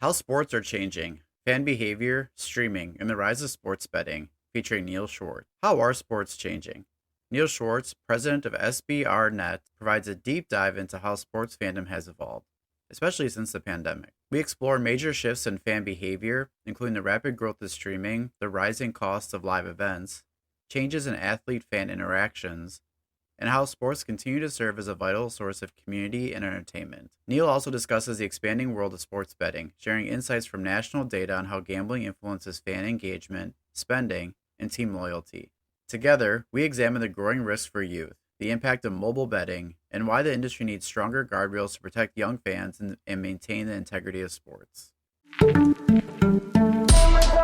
How sports are changing, fan behavior, streaming, and the rise of sports betting, featuring Neil Schwartz. How are sports changing? Neil Schwartz, president of SBRnet, provides a deep dive into how sports fandom has evolved, especially since the pandemic. We explore major shifts in fan behavior, including the rapid growth of streaming, the rising costs of live events, changes in athlete-fan interactions, and how sports continue to serve as a vital source of community and entertainment. Neil also discusses the expanding world of sports betting, sharing insights from national data on how gambling influences fan engagement, spending, and team loyalty. Together, we examine the growing risks for youth, the impact of mobile betting, and why the industry needs stronger guardrails to protect young fans and maintain the integrity of sports.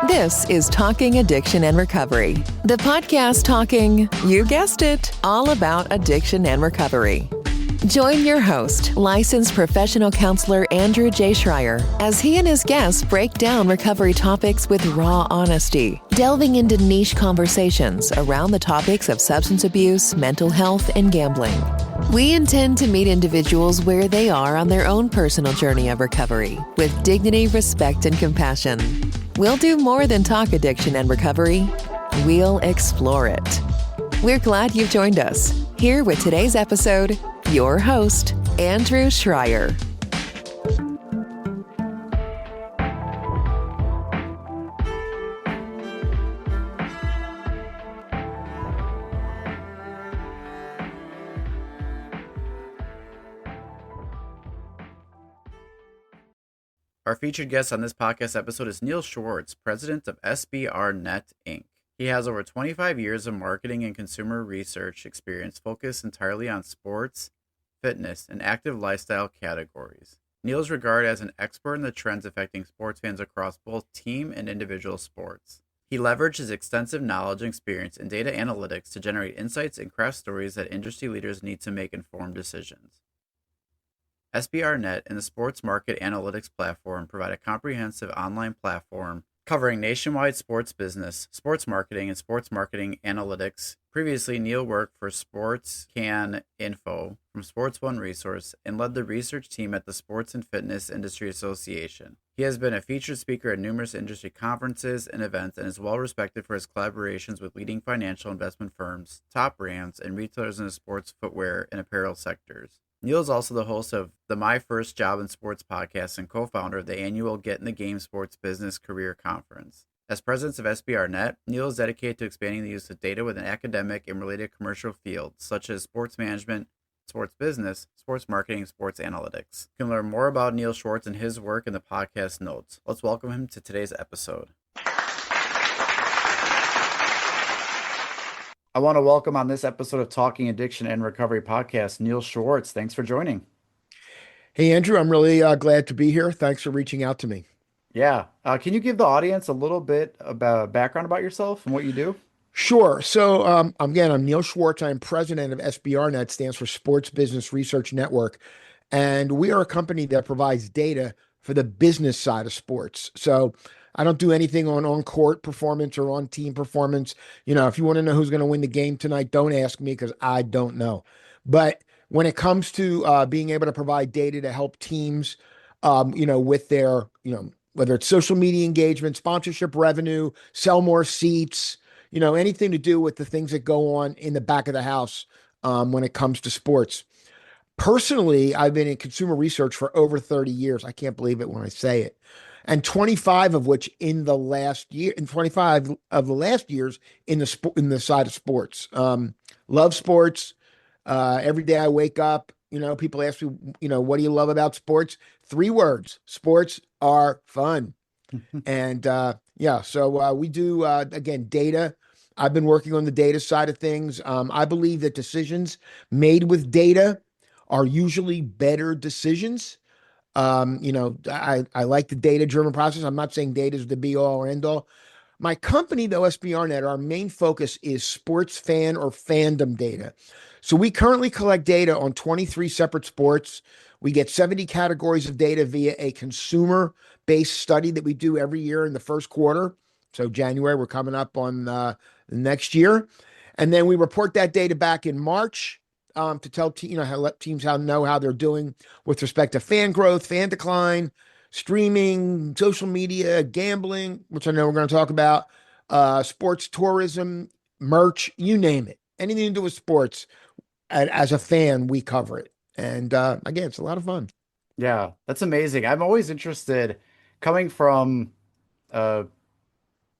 This is Talking Addiction and Recovery, the podcast talking, you guessed it, all about addiction and recovery. Join your host, licensed professional counselor Andrew J. Schreier, as he and his guests break down recovery topics with raw honesty, delving into niche conversations around the topics of substance abuse, mental health, and gambling. We intend to meet individuals where they are on their own personal journey of recovery, with dignity, respect, and compassion. We'll do more than talk addiction and recovery. We'll explore it. We're glad you've joined us. Here with today's episode, your host, Andrew Schreier. Our featured guest on this podcast episode is Neil Schwartz, president of SBRnet, Inc. He has over 25 years of marketing and consumer research experience focused entirely on sports, fitness, and active lifestyle categories. Neil is regarded as an expert in the trends affecting sports fans across both team and individual sports. He leveraged his extensive knowledge and experience in data analytics to generate insights and craft stories that industry leaders need to make informed decisions. SBRnet and the Sports Market Analytics platform provide a comprehensive online platform covering nationwide sports business, sports marketing, and sports marketing analytics. Previously, Neil worked for SportsScanInfo from SportsOneSource and led the research team at the Sports and Fitness Industry Association. He has been a featured speaker at numerous industry conferences and events and is well respected for his collaborations with leading financial investment firms, top brands, and retailers in the sports, footwear, and apparel sectors. Neil is also the host of the My First Job in Sports podcast and co-founder of the annual Get in the Game Sports Business Career Conference. As president of SBRnet, Neil is dedicated to expanding the use of data within academic and related commercial fields, such as sports management, sports business, sports marketing, and sports analytics. You can learn more about Neil Schwartz and his work in the podcast notes. Let's welcome him to today's episode. I want to welcome on this episode of Talking Addiction and Recovery podcast, Neil Schwartz. Thanks for joining. Hey, Andrew, I'm really glad to be here. Thanks for reaching out to me. Yeah. Can you give the audience a little bit about background about yourself and what you do? Sure. So I'm Neil Schwartz. I'm president of SBRnet, stands for Sports Business Research Network. And we are a company that provides data for the business side of sports. So I don't do anything on court performance or on team performance. You know, if you want to know who's going to win the game tonight, don't ask me because I don't know. But when it comes to being able to provide data to help teams, with their, whether it's social media engagement, sponsorship revenue, sell more seats, anything to do with the things that go on in the back of the house when it comes to sports. Personally, I've been in consumer research for over 30 years. I can't believe it when I say it. And 25 of which in the last year, and 25 of the last years in the side of sports. Love sports. Every day I wake up, people ask me, what do you love about sports? 3 words: sports are fun. And so we do, again, data. I've been working on the data side of things. I believe that decisions made with data are usually better decisions. I like the data-driven process. I'm not saying data is the be-all or end-all. My company, though, SBRnet, our main focus is sports fan or fandom data. So we currently collect data on 23 separate sports. We get 70 categories of data via a consumer-based study that we do every year in the first quarter. So January, we're coming up on the next year. And then we report that data back in March to tell let teams know how they're doing with respect to fan growth, fan decline, streaming, social media, gambling, which I know we're going to talk about, sports tourism, merch, you name it. Anything to do with sports, as a fan, we cover it. And again, it's a lot of fun. Yeah, that's amazing. I'm always interested, coming from a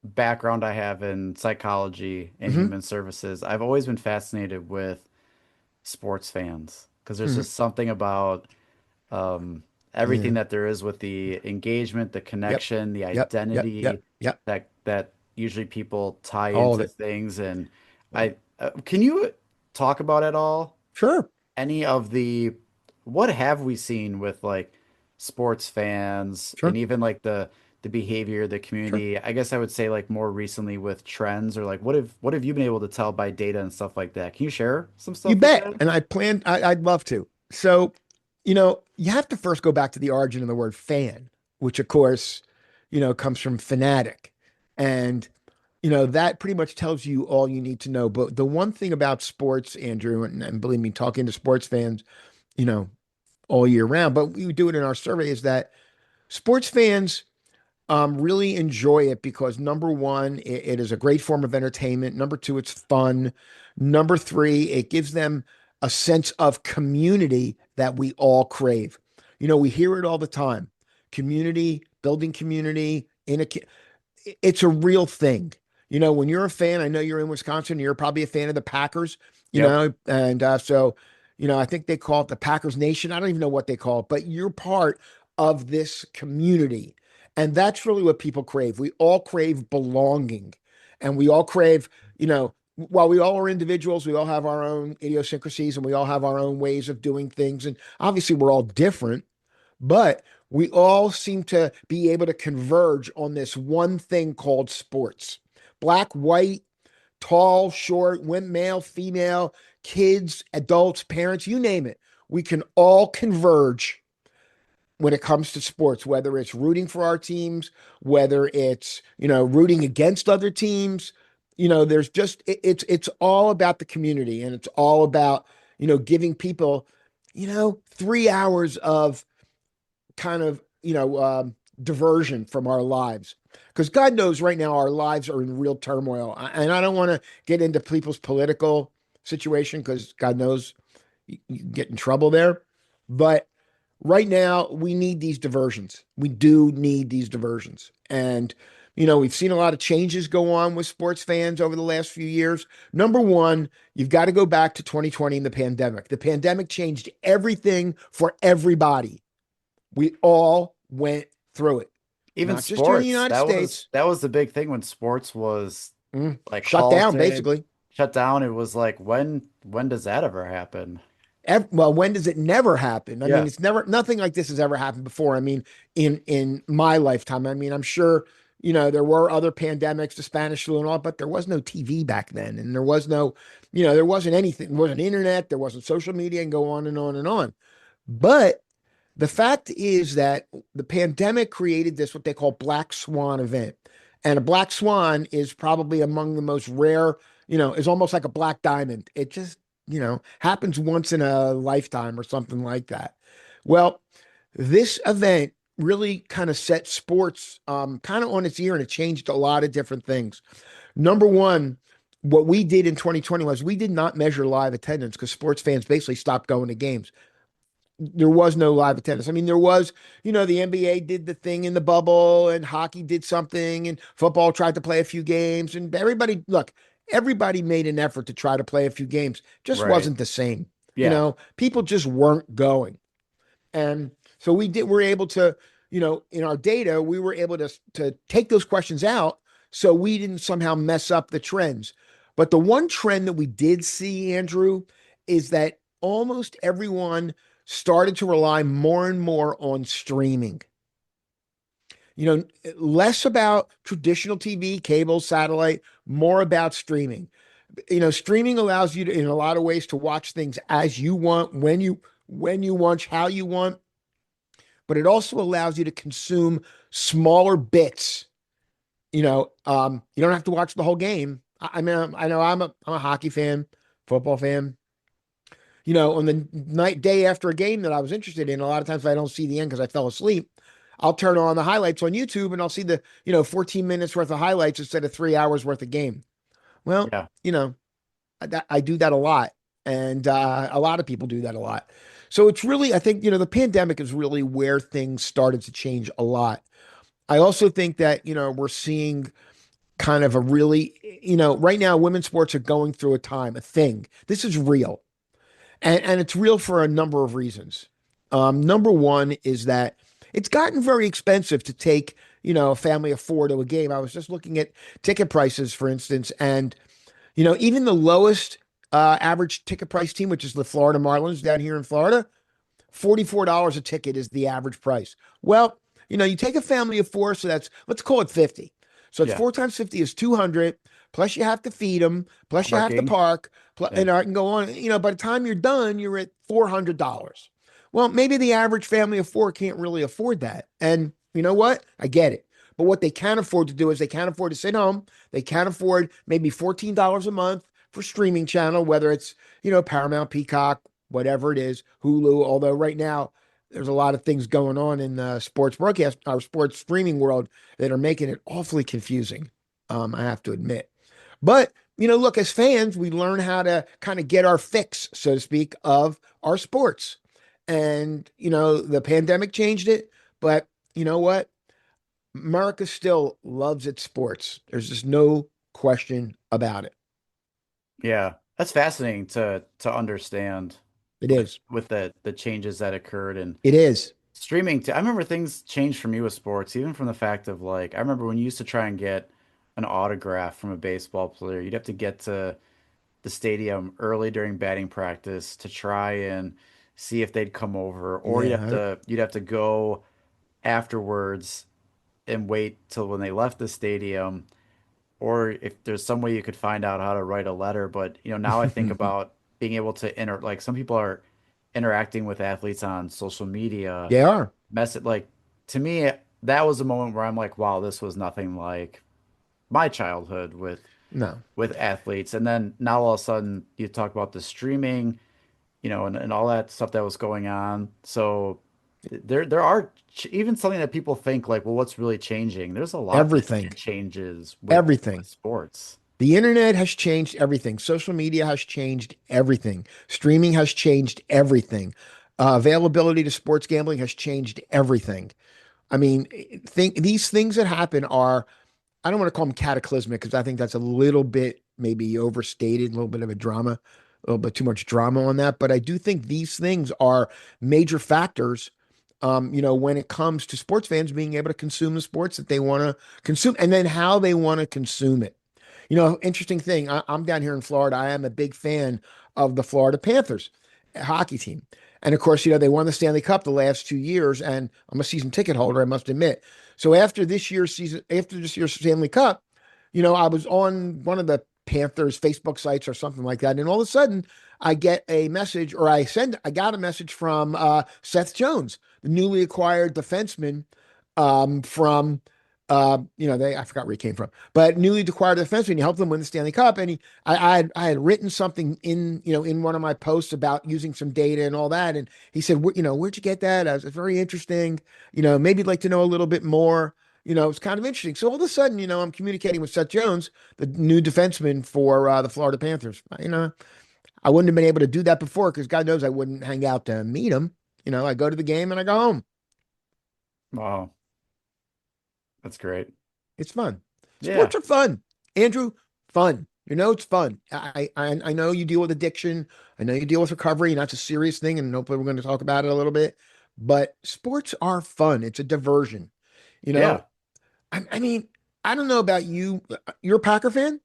background I have in psychology and Hmm. human services. I've always been fascinated with sports fans because there's Hmm. just something about um, everything Yeah. that there is with the engagement, the Yep. connection, the Yep. Yep. identity Yep. Yep. that usually people tie All of into it. things. And I can you talk about at all Sure. any of the what have we seen with like sports fans and Sure. even like the behavior, the Sure. community? I guess I would say like more recently with trends or like what have you been able to tell by data and stuff like that? Can you share some You stuff with bet. that? And I'd love to. So, you have to first go back to the origin of the word fan, which of course, comes from fanatic. And, that pretty much tells you all you need to know. But the one thing about sports, Andrew, and believe me, talking to sports fans, you know, all year round, but we do it in our survey, is that sports fans really enjoy it because number one, it is a great form of entertainment. Number two, it's fun. Number three, it gives them a sense of community that we all crave. We hear it all the time. Community, building community it's a real thing. When you're a fan, I know you're in Wisconsin, you're probably a fan of the Packers, Yep. and I think they call it the Packers Nation. I don't even know what they call it, but you're part of this community. And that's really what people crave. We all crave belonging, and we all crave, while we all are individuals, we all have our own idiosyncrasies and we all have our own ways of doing things. And obviously, we're all different, but we all seem to be able to converge on this one thing called sports. Black, white, tall, short, women, male, female, kids, adults, parents, you name it. We can all converge when it comes to sports, whether it's rooting for our teams, whether it's, rooting against other teams. There's just it's all about the community, and it's all about, giving people, 3 hours of kind of diversion from our lives, because God knows right now our lives are in real turmoil. And I don't want to get into people's political situation, because God knows you can get in trouble there. But right now we need these diversions. We do need these diversions. And we've seen a lot of changes go on with sports fans over the last few years. Number one, you've got to go back to 2020 and the pandemic. The pandemic changed everything for everybody. We all went through it, Even not just here in the sports. United States. That was the big thing when sports was like Shut down, halted, basically. shut down. It was like when does that ever happen? Well, when does it never happen? I mean, Yeah. it's never, nothing like this has ever happened before. I mean, in my lifetime, I mean, I'm sure, there were other pandemics, the Spanish flu and all, but there was no TV back then. And there was no, there wasn't anything, there wasn't internet, there wasn't social media, and go on and on and on. But the fact is that the pandemic created this, what they call black swan event. And a black swan is probably among the most rare, is almost like a black diamond. It just, happens once in a lifetime or something like that. Well, this event really kind of set sports kind of on its ear, and it changed a lot of different things. Number one, what we did in 2020 was we did not measure live attendance, because sports fans basically stopped going to games. There was no live attendance. I mean, there was, the NBA did the thing in the bubble, and hockey did something, and football tried to play a few games, and everybody made an effort to try to play a few games. Just Right. wasn't the same. Yeah. People just weren't going. And so we're able to, in our data, we were able to take those questions out, so we didn't somehow mess up the trends. But the one trend that we did see, Andrew, is that almost everyone started to rely more and more on streaming. Less about traditional TV, cable, satellite, more about streaming. Streaming allows you to, in a lot of ways, to watch things as you want, when you want, how you want, but it also allows you to consume smaller bits. You don't have to watch the whole game. I mean, I know I'm a hockey fan, football fan. On the day after a game that I was interested in, a lot of times I don't see the end because I fell asleep. I'll turn on the highlights on YouTube and I'll see the, 14 minutes worth of highlights instead of 3 hours worth of game. Well, Yeah. I do that a lot. And a lot of people do that a lot. So it's really, I think, the pandemic is really where things started to change a lot. I also think that, we're seeing kind of a really, right now, women's sports are going through a thing. This is real. And it's real for a number of reasons. Number one is that it's gotten very expensive to take, a family of four to a game. I was just looking at ticket prices, for instance, and, even the lowest average ticket price team, which is the Florida Marlins down here in Florida, $44 a ticket is the average price. Well, you take a family of four, so let's call it 50. So it's Yeah. four times 50 is 200, plus you have to feed them, plus you have to Parking. park, Yeah. and I can go on. By the time you're done, you're at $400. Well, maybe the average family of four can't really afford that. And you know what? I get it. But what they can afford to do is they can't afford to sit home. They can't afford maybe $14 a month for streaming channel, whether it's, Paramount, Peacock, whatever it is, Hulu. Although right now there's a lot of things going on in the sports broadcast or sports streaming world that are making it awfully confusing. I have to admit. But, look, as fans, we learn how to kind of get our fix, so to speak, of our sports. And, the pandemic changed it. But you know what? America still loves its sports. There's just no question about it. Yeah. That's fascinating to understand It with is. the changes that occurred and It is. streaming I remember things changed for me with sports, even from the fact of like I remember when you used to try and get an autograph from a baseball player, you'd have to get to the stadium early during batting practice to try and see if they'd come over, or Yeah. you'd have to go afterwards and wait till when they left the stadium, or if there's some way you could find out how to write a letter. But now I think about being able to like some people are interacting with athletes on social media, They are. like to me that was a moment where I'm like, wow, this was nothing like my childhood No. with athletes. And then now all of a sudden you talk about the streaming, and all that stuff that was going on. So there are even something that people think like, well, what's really changing? There's a lot Everything. that changes with Everything. sports. The internet has changed everything. Social media has changed everything. Streaming has changed everything. Availability to sports gambling has changed everything. I mean, these things that happen are, I don't want to call them cataclysmic because I think that's a little bit maybe overstated, a little bit of a drama, a little bit too much drama on that. But I do think these things are major factors, when it comes to sports fans being able to consume the sports that they want to consume and then how they want to consume it. Interesting thing. I'm down here in Florida. I am a big fan of the Florida Panthers hockey team. And of course, they won the Stanley Cup the last 2 years, and I'm a season ticket holder, I must admit. So after this year's Stanley Cup, I was on one of the Panthers Facebook sites or something like that, and all of a sudden, I get a message, or I got a message from Seth Jones, the newly acquired defenseman from I forgot where he came from, but newly acquired defenseman. He helped them win the Stanley Cup, and I had written something in one of my posts about using some data and all that, and he said, where'd you get that? I was very interesting. Maybe you'd like to know a little bit more. It's kind of interesting. So all of a sudden, I'm communicating with Seth Jones, the new defenseman for the Florida Panthers. I wouldn't have been able to do that before because God knows I wouldn't hang out to meet him. I go to the game and I go home. Wow, that's great. It's fun. Yeah. Sports are fun, Andrew. Fun. It's fun. I know you deal with addiction. I know you deal with recovery, and that's a serious thing. And hopefully, we're going to talk about it a little bit. But sports are fun. It's a diversion. You know, Yeah. I mean, I don't know about you. You're a Packer fan,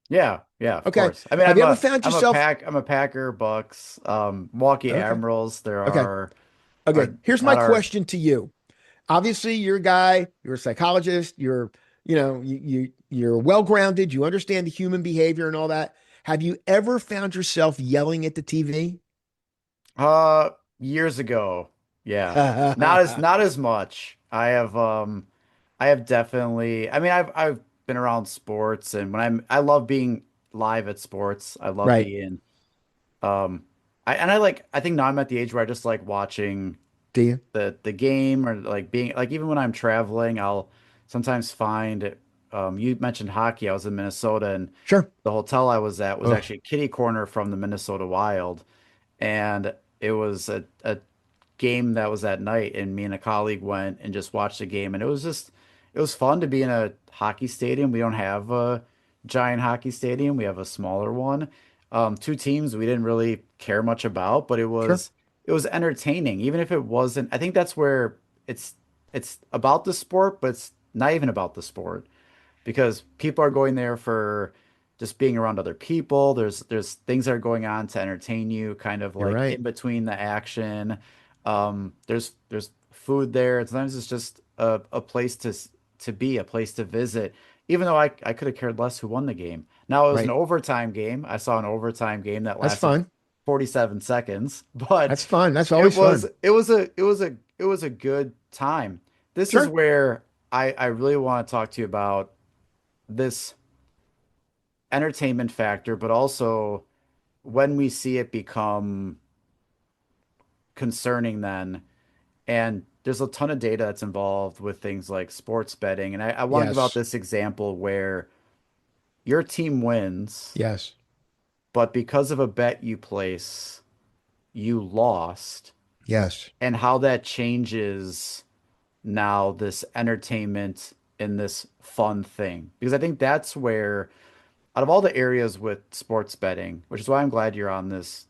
Yeah, of okay? course. I mean, Have you ever found yourself? I'm a Packer, Bucks, Milwaukee Okay, Admirals. There okay, are okay. Here's my not our question to you. Obviously, you're a guy. You're a psychologist. You're well grounded. You understand the human behavior and all that. Have you ever found yourself yelling at the TV? years ago. Yeah. Not as much. I have definitely, I mean, I've been around sports, and I love being live at sports. I love Right. being um I think now I'm at the age where I just like watching Do you? the game, or like being like, even when I'm traveling, I'll sometimes find you mentioned hockey. I was in Minnesota, and Sure. the hotel I was at was Oh, actually a kitty corner from the Minnesota Wild, and it was a game that was at night, and me and a colleague went and just watched the game, and it was fun to be in a hockey stadium. We don't have a giant hockey stadium. We have a smaller one. Two teams we didn't really care much about, but sure. it was entertaining, even if it wasn't. I think that's where it's it's about the sport, but it's not even about the sport, because people are going there for just being around other people. There's things that are going on to entertain you, kind of You're like right. in between the action. There's food there. Sometimes it's just a place to be, a place to visit. Even though I could have cared less who won the game. Now it was an Right. overtime game. I saw an overtime game that That's lasted fun. 47 seconds, but That's fun. That's always fun. it was a good time. This is Sure. where I really want to talk to you about this entertainment factor, but also when we see it become concerning then. And there's a ton of data that's involved with things like sports betting. And I want to give out Yes. this example where your team wins, Yes. but because of a bet you place, you lost, Yes. and how that changes now this entertainment and this fun thing. Because I think that's where, out of all the areas with sports betting, which is why I'm glad you're on this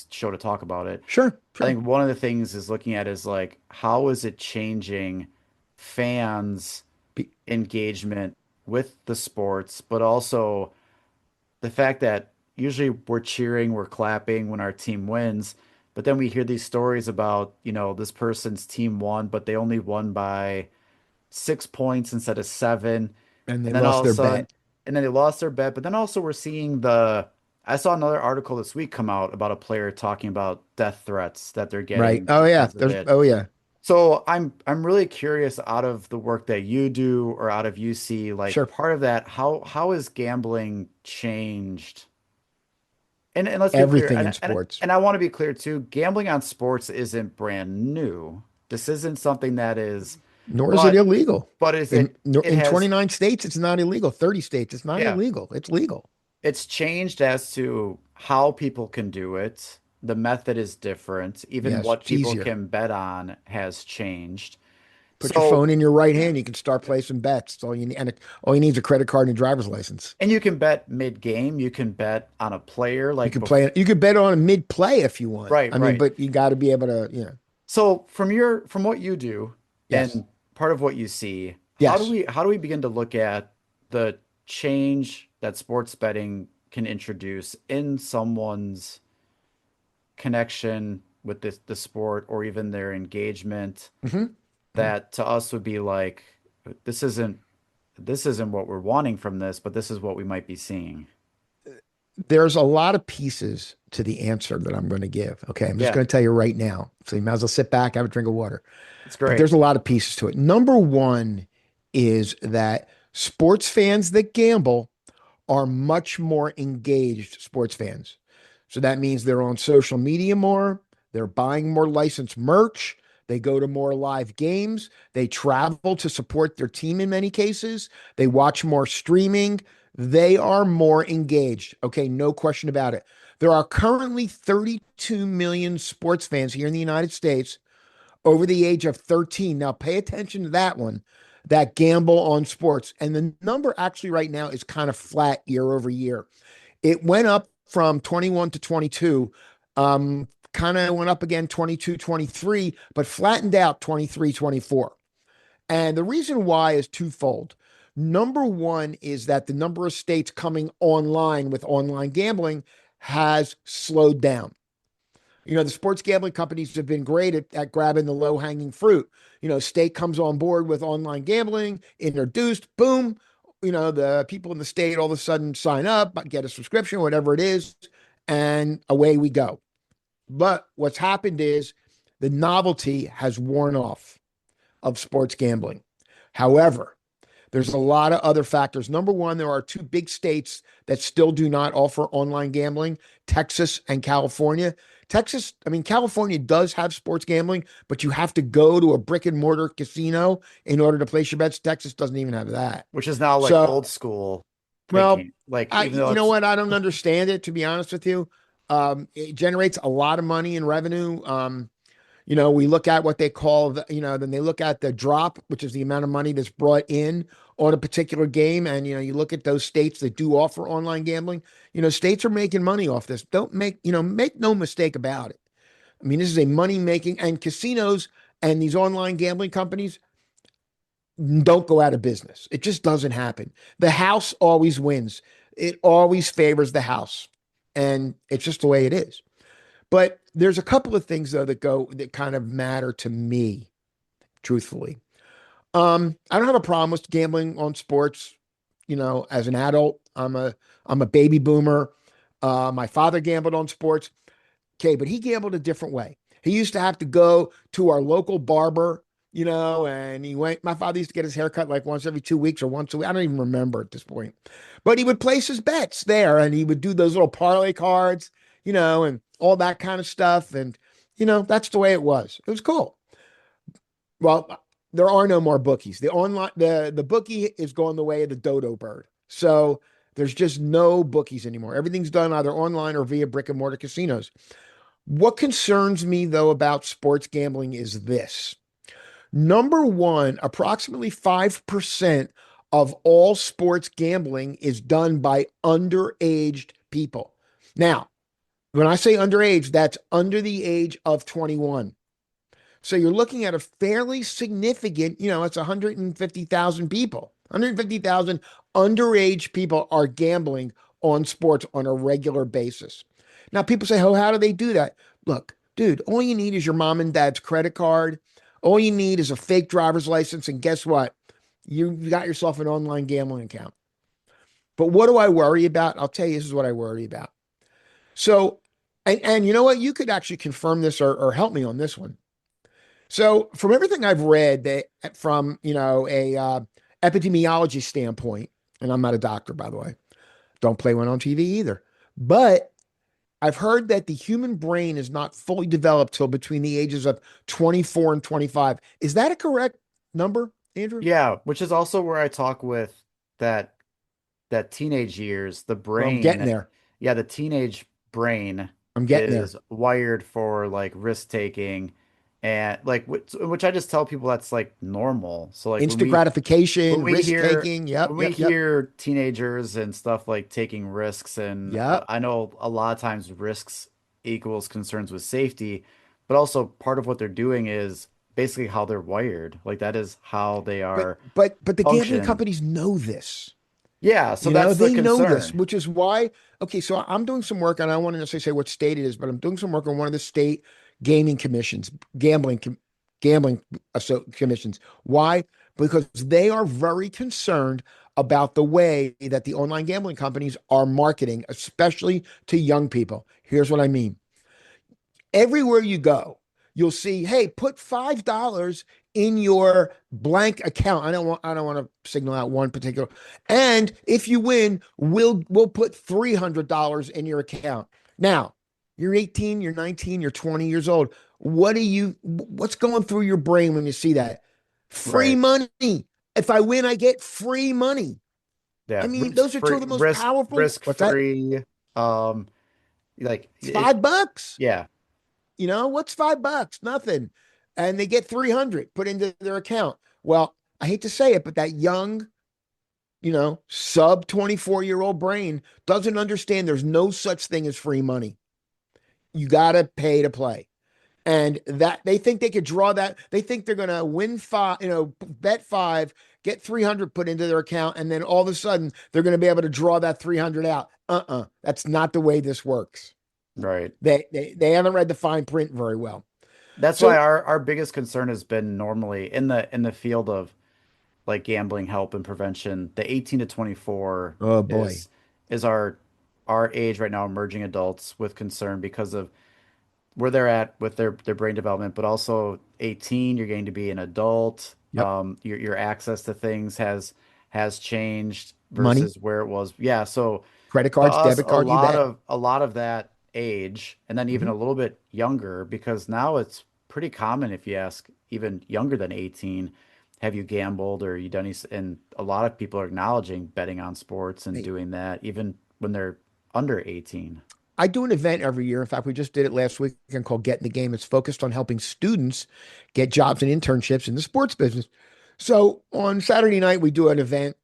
show to talk about it. Sure. I Sure. think one of the things is looking at is like, how is it changing fans' Be- engagement with the sports, but also the fact that usually we're cheering, we're clapping when our team wins, but then we hear these stories about, this person's team won, but they only won by 6 points instead of seven. And they And then all lost of a their sudden, bet. and then they lost their bet. But then also we're seeing I saw another article this week come out about a player talking about death threats that they're Right. getting Oh yeah. because of There's it. oh yeah. So I'm really curious, out of the work that you do or out of you see, like Sure. part of that, how is gambling changed? And let's be clear, Everything in sports. and I want to be clear too, gambling on sports isn't brand new. This isn't something that is, Nor is it but illegal. is In it in has, 29 states, it's not illegal. 30 states, it's not yeah, illegal. It's legal. it's changed as to how people can do it. The method is different. Even Yes, what it's people easier. can bet on has changed. Put your So, phone in your right yeah. hand. You can start placing bets. That's all you need, and all you need is a credit card and a driver's license. And you can bet mid-game. You can bet on a player You like can before. play. You could bet on a mid play if you want. Right, I mean, right. but you got to be able to. So from what you do Yes, and part of what you see, yes. how do we begin to look at the change that sports betting can introduce in someone's connection with the sport, or even their engagement, hmm that to us would be like, this isn't this isn't what we're wanting from this, but this is what we might be seeing. There's a lot of pieces to the answer that I'm going to give. Okay, I'm just Yeah, going to tell you right now. So you might as well sit back, have a drink of water. it's But great. there's a lot of pieces to it. Number one is that sports fans that gamble are much more engaged sports fans. So that means they're on social media more, they're buying more licensed merch, they go to more live games, they travel to support their team in many cases, they watch more streaming, they are more engaged. Okay, no question about it. There are currently 32 million sports fans here in the United States over the age of 13. Now, pay attention to that one, that gamble on sports. And the number actually right now is kind of flat year over year. It went up from 21 to 22, kind of went up again 22, 23, but flattened out 23, 24. And the reason why is twofold. Number one is that the number of states coming online with online gambling has slowed down. The sports gambling companies have been great at grabbing the low hanging fruit. State comes on board with online gambling, introduced, boom. The people in the state all of a sudden sign up, get a subscription, whatever it is, and away we go. But what's happened is the novelty has worn off of sports gambling. However, there's a lot of other factors. Number one, there are two big states that still do not offer online gambling, Texas and California. Texas, I mean, California does have sports gambling, but you have to go to a brick and mortar casino in order to place your bets. Texas doesn't even have that. Which is now like So, old school well, thinking. Like even though you know it's what? I don't understand it, to be honest with you. It generates a lot of money in revenue. We look at what they call then they look at the drop, which is the amount of money that's brought in on a particular game. And, you look at those states that do offer online gambling, states are making money off this. Don't make no mistake about it. I mean, this is a money making, and casinos and these online gambling companies don't go out of business. It just doesn't happen. The house always wins. It always favors the house. And it's just the way it is. But there's a couple of things though that kind of matter to me, truthfully. I don't have a problem with gambling on sports. As an adult, I'm a baby boomer. My father gambled on sports. Okay, but he gambled a different way. He used to have to go to our local barber, and my father used to get his hair cut like once every 2 weeks or once a week. I don't even remember at this point. But he would place his bets there and he would do those little parlay cards, and all that kind of stuff. And, that's the way it was. It was cool. Well, there are no more bookies. The bookie is going the way of the dodo bird. So there's just no bookies anymore. Everything's done either online or via brick and mortar casinos. What concerns me though about sports gambling is this. Number one, approximately 5% of all sports gambling is done by underaged people. Now, when I say underage, that's under the age of 21. So you're looking at a fairly significant, it's 150,000 people. 150,000 underage people are gambling on sports on a regular basis. Now, people say, oh, how do they do that? Look, dude, all you need is your mom and dad's credit card. All you need is a fake driver's license. And guess what? You got yourself an online gambling account. But what do I worry about? I'll tell you, this is what I worry about. So, and you know what? You could actually confirm this or help me on this one. So from everything I've read from, a epidemiology standpoint, and I'm not a doctor, by the way, don't play one on TV either, but I've heard that the human brain is not fully developed till between the ages of 24 and 25. Is that a correct number, Andrew? yeah, which is also where I talk with that teenage years, the Well, I'm getting brain, there. yeah, the teenage brain I'm getting there. is wired for like risk taking and like which I just tell people that's like normal. So like Instant when gratification, we risk hear taking. Yep, when we yep, yep, hear teenagers and stuff like taking risks and yep. I know a lot of times risks equals concerns with safety, but also part of what they're doing is basically how they're wired. Like that is how they But are but the gambling function. companies know this. Yeah, so that's the They know this, concern. which is why, okay, so I'm doing some work, and I don't want to necessarily say what state it is, but I'm doing some work on one of the state gaming commissions, gambling commissions. Why? Because they are very concerned about the way that the online gambling companies are marketing, especially to young people. Here's what I mean. Everywhere you go, you'll see, hey, put $5 in your blank account. I don't want to signal out one particular. And if you win, we'll put $300 in your account. Now, you're 18, you're 19, you're 20 years old. What's going through your brain when you see that? Free Right. money. If I win, I get free money. I Yeah, mean, risk those are two of free, the most powerful. risk What's that? free. Um, like It's $5. yeah, What's $5? Nothing. And they get 300 put into their account. Well, I hate to say it, but that young, sub 24-year-old brain doesn't understand there's no such thing as free money. You got to pay to play. And that they think they could draw that. They think they're going to win five, bet five, get 300 put into their account. And then all of a sudden they're going to be able to draw that 300 out. That's not the way this works. right. They haven't read the fine print very well. That's why So, our biggest concern has been normally in the field of like gambling help and prevention. The 18 to 24 oh boy. is our age right now, emerging adults with concern because of where they're at with their brain development, but also 18, you're going to be an adult. Yep. Your access to things has changed Money, versus where it was. Yeah, so credit to cards, us, debit card, you bet. a lot of that age and then even Hmm. a little bit younger, because now it's pretty common if you ask even younger than 18, have you gambled or you done any, and a lot of people are acknowledging betting on sports and Hey, doing that even when they're under 18. I do an event every year. In fact, we just did it last weekend called Get in the Game. It's focused on helping students get jobs and internships in the sports business. So on Saturday night, we do an event,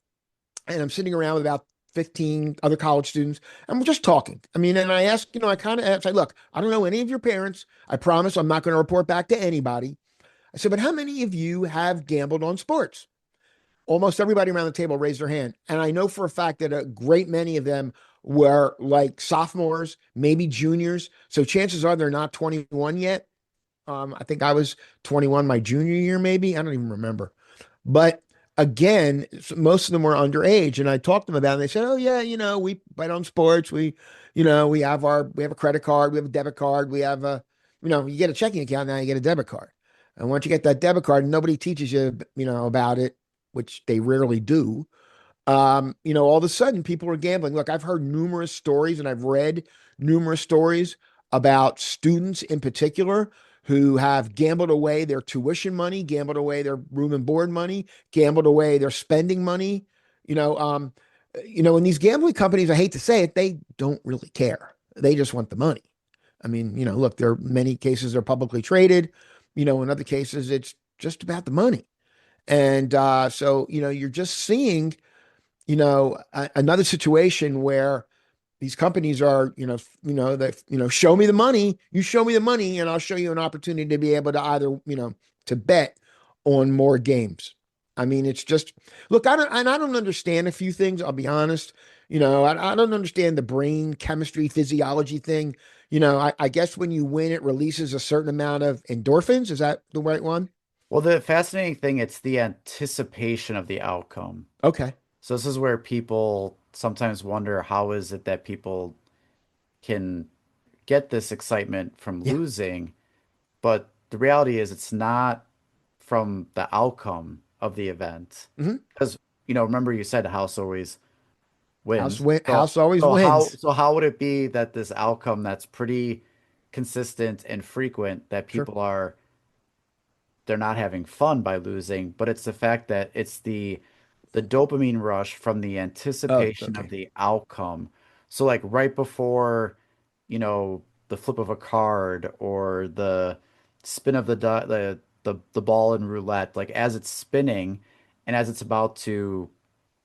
and I'm sitting around with about 15 other college students, and we're just talking. I mean, and I ask, I kind of say, look, I don't know any of your parents. I promise I'm not going to report back to anybody. I said, but how many of you have gambled on sports? Almost everybody around the table raised their hand. And I know for a fact that a great many of them were like sophomores, maybe juniors. So chances are they're not 21 yet. I think I was 21 my junior year, maybe. I don't even remember. But again, most of them were underage. And I talked to them about it. And they said, oh, yeah, we bet on sports. We have a credit card, we have a debit card, we have you get a checking account now, you get a debit card. And once you get that debit card, nobody teaches you, about it, which they rarely do. All of a sudden people are gambling. Look, I've heard numerous stories and I've read numerous stories about students in particular who have gambled away their tuition money, gambled away their room and board money, gambled away their spending money. You know, um, and these gambling companies, I hate to say it, they don't really care. They just want the money. I mean, look, there are many cases they're publicly traded. In other cases, it's just about the money. And so, you're just seeing, another situation where these companies are, show me the money, you show me the money, and I'll show you an opportunity to be able to either, to bet on more games. I mean, it's just, look, I don't understand a few things. I'll be honest. I don't understand the brain chemistry, physiology thing. I guess when you win, it releases a certain amount of endorphins. Is that the right one? Well, the fascinating thing, it's the anticipation of the outcome. Okay. So this is where people sometimes wonder, how is it that people can get this excitement from Yeah. losing? But the reality is it's not from the outcome of the event. Hmm. Because, remember you said the house always wins. So House always so how wins. so how would it be that this outcome that's pretty consistent and frequent, that Sure. people are, they're not having fun by losing, but it's the fact that it's the dopamine rush from the Oh, anticipation of okay. the outcome. So like right before, the flip of a card or the spin of the ball in roulette, like as it's spinning and as it's about to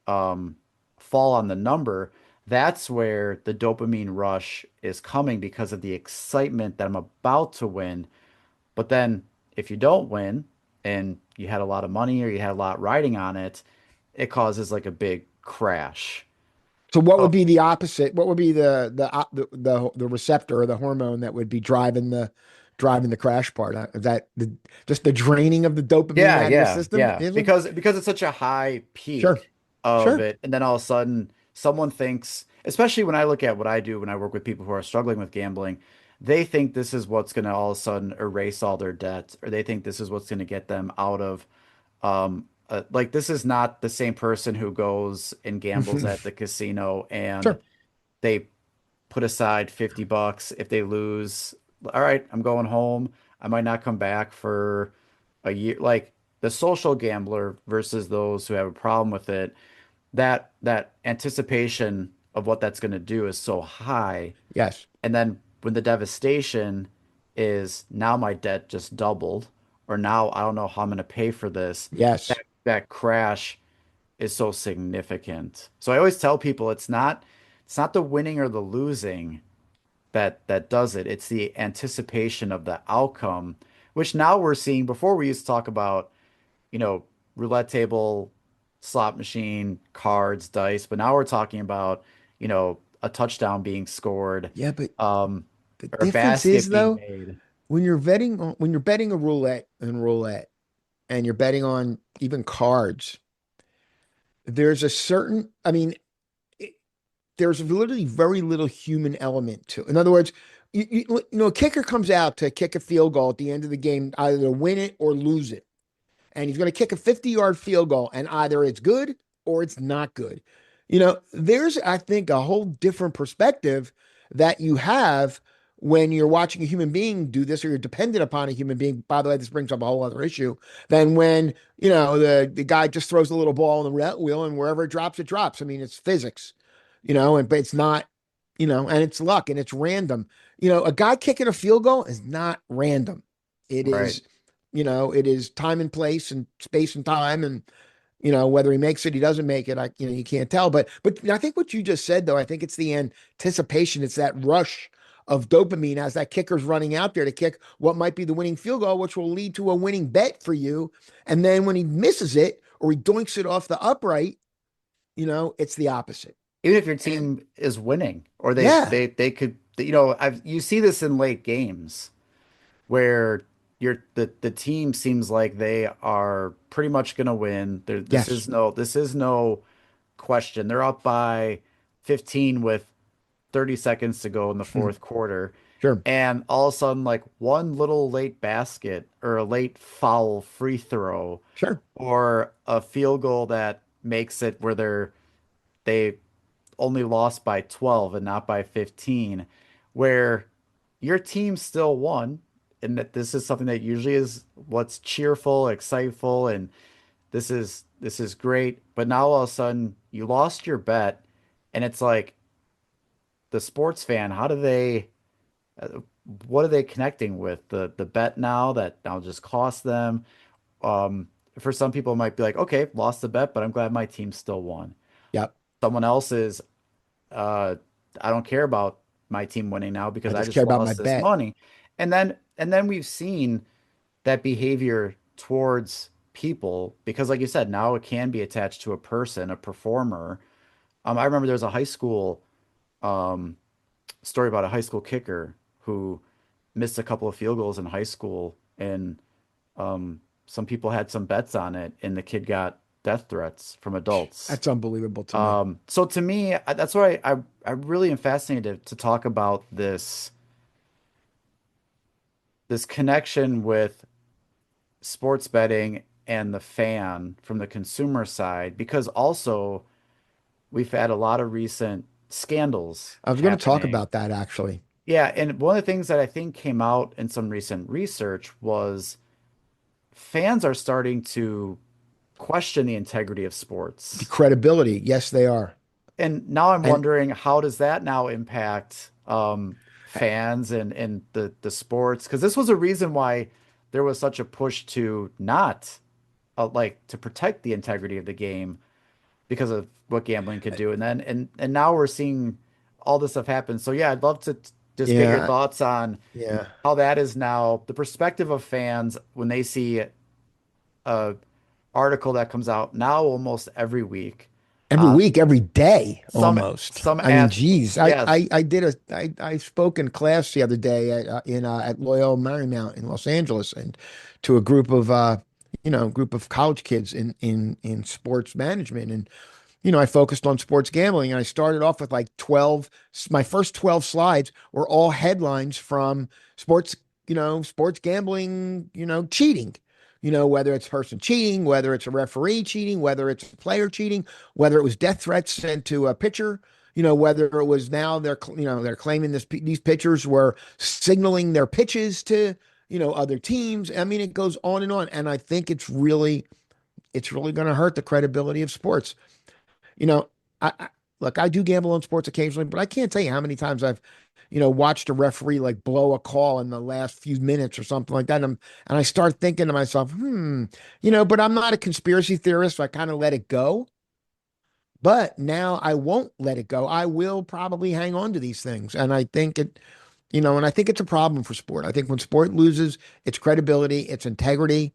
um fall on the number, that's where the dopamine rush is coming because of the excitement that I'm about to win. But then if you don't win and you had a lot of money or you had a lot riding on it, it causes like a big crash. So what Oh, would be the opposite? What would be the receptor or the hormone that would be driving the crash part? Is that just the draining of the dopamine yeah, out of your yeah, system? yeah. Is it? Because it's such a high Sure. peak of Sure. it, and then all of a sudden someone thinks, especially when I look at what I do when I work with people who are struggling with gambling, they think this is what's going to all of a sudden erase all their debts, or they think this is what's going to get them out of like this is not the same person who goes and gambles at the casino and Sure. they put aside 50 bucks. If they lose, all right, I'm going home. I might not come back for a year. Like the social gambler versus those who have a problem with it, that anticipation of what that's going to do is so high. Yes. And then when the devastation is now my debt just doubled, or now I don't know how I'm going to pay for this, Yes. that crash is so significant. So I always tell people it's not the winning or the losing that does it. It's the anticipation of the outcome, which now we're seeing. Before we used to talk about, you know, roulette table, slot machine, cards, dice, but now we're talking about, a touchdown being scored, Yeah, but um, the or a difference is basket being though, made. when you're betting a roulette and you're betting on even cards, there's a certain, I mean, it, there's literally very little human element to it. In other words, a kicker comes out to kick a field goal at the end of the game, either to win it or lose it. And he's going to kick a 50-yard field goal, and either it's good or it's not good. There's, I think, a whole different perspective that you have. when you're watching a human being do this, or you're dependent upon a human being. By the way, this brings up a whole other issue than when, the guy just throws a little ball on the wheel, and wherever it drops, it drops. I mean, it's physics, but it's not, and it's luck and it's random. A guy kicking a field goal is not random. It Right. is, it is time and place and space and time, and whether he makes it, he doesn't make it. You can't tell. But I think what you just said, though, I think it's the anticipation. It's that rush of dopamine as that kicker's running out there to kick what might be the winning field goal, which will lead to a winning bet for you. And then when he misses it or he doinks it off the upright, it's the opposite. Even if your And team is winning, or yeah, they could, you see this in late games where the team seems like they are pretty much going to win. yes, This is no question. They're up by 15 with 30 seconds to go in the hmm, fourth quarter. sure, And all of a sudden, like one little late basket or a late foul free throw sure. or a field goal that makes it where they only lost by 12 and not by 15, where your team still won. And that this is something that usually is what's cheerful, exciteful, and this is great. But now all of a sudden you lost your bet, and it's like the sports fan, how do they uh, what are they connecting with? The bet now that now just cost them. Um, for some people it might be like, okay, lost the bet, but I'm glad my team still won. Yep. Someone else is uh, I don't care about my team winning now I because I just care just about my lost this bet. money. And then we've seen that behavior towards people because like you said, now it can be attached to a person, a performer. I remember there was a high school um, story about a high school kicker who missed a couple of field goals in high school, and some people had some bets on it, and the kid got death threats from adults. That's unbelievable to me. So to me, that's why I really am fascinated to talk about this connection with sports betting and the fan from the consumer side, because also we've had a lot of recent scandals I was going to talk happening. about that actually. Yeah, and one of the things that I think came out in some recent research was fans are starting to question the integrity of The sports. credibility, yes, they are. And now I'm And wondering, how does that now impact fans and the sports? Because this was a reason why there was such a push to not like to protect the integrity of the game because of what gambling could do. And now we're seeing all this stuff happen. So yeah, I'd love to just get your yeah, thoughts on yeah. how that is now the perspective of fans when they see a article that comes out now almost every week Every on week, every day, some almost. some I mean, ath geez, yes. I spoke in class the other day at Loyola Marymount in Los Angeles, and to a group of group of college kids in sports management, and I focused on sports gambling, and I started off with like 12. My first 12 slides were all headlines from sports, sports gambling, cheating. Whether it's person cheating, whether it's a referee cheating, whether it's a player cheating, whether it was death threats sent to a pitcher, whether it was now they're claiming these pitchers were signaling their pitches to, other teams. I mean, it goes on and on. And I think it's really going to hurt the credibility of sports. You know, I look, I do gamble on sports occasionally, but I can't tell you how many times I've, watched a referee like blow a call in the last few minutes or something like that. And I start thinking to myself, but I'm not a conspiracy theorist, so I kind of let it go. But now I won't let it go. I will probably hang on to these things. And I think and I think it's a problem for sport. I think when sport loses its credibility, its integrity,